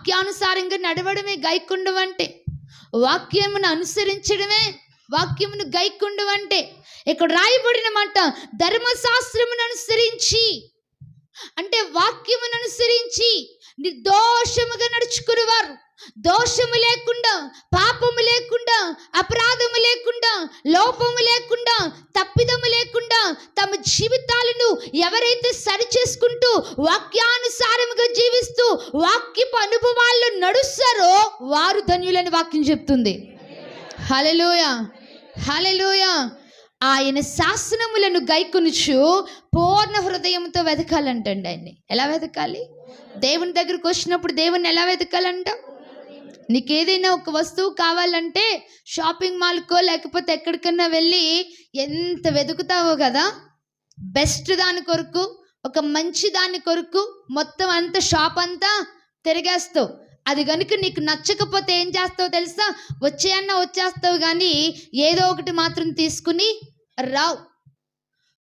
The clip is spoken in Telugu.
వాక్యానుసారంగా నడవడమే గైకొండం అంటే. వాక్యమును అనుసరించడమే వాక్యమును గైకొండం అంటే. ఇక్కడ రాయబడిన మాట ధర్మశాస్త్రమును అనుసరించి, అంటే వాక్యమును అనుసరించి నిర్దోషముగా నడుచుకునేవారు, దోషము లేకుండా, పాపము లేకుండా, అపరాధము లేకుండా, లోపము లేకుండా, తప్పిదము లేకుండా తమ జీవితాలను ఎవరైతే సరి చేసుకుంటూ వాక్యానుసారముగా జీవిస్తూ వాక్యపు అనుభవాల్లో నడుస్తారో వారు ధన్యులని వాక్యం చెప్తుంది. హల్లెలూయా, హల్లెలూయా. ఆయన శాసనములను గైకొనుచు పూర్ణ హృదయంతో వెతకాలంటండి. ఆయన్ని ఎలా వెతకాలి? దేవుని దగ్గరకు వచ్చినప్పుడు దేవుని ఎలా వెతకాలంట? నీకేదైనా ఒక వస్తువు కావాలంటే షాపింగ్ మాల్కో లేకపోతే ఎక్కడికన్నా వెళ్ళి ఎంత వెతుకుతావో కదా, బెస్ట్ దాని కొరకు, ఒక మంచి దాని కొరకు మొత్తం అంతా షాప్ అంతా తిరిగేస్తావు. అది కనుక నీకు నచ్చకపోతే ఏం చేస్తావు తెలుసా? వచ్చేస్తావు, కానీ ఏదో ఒకటి మాత్రం తీసుకుని రావు.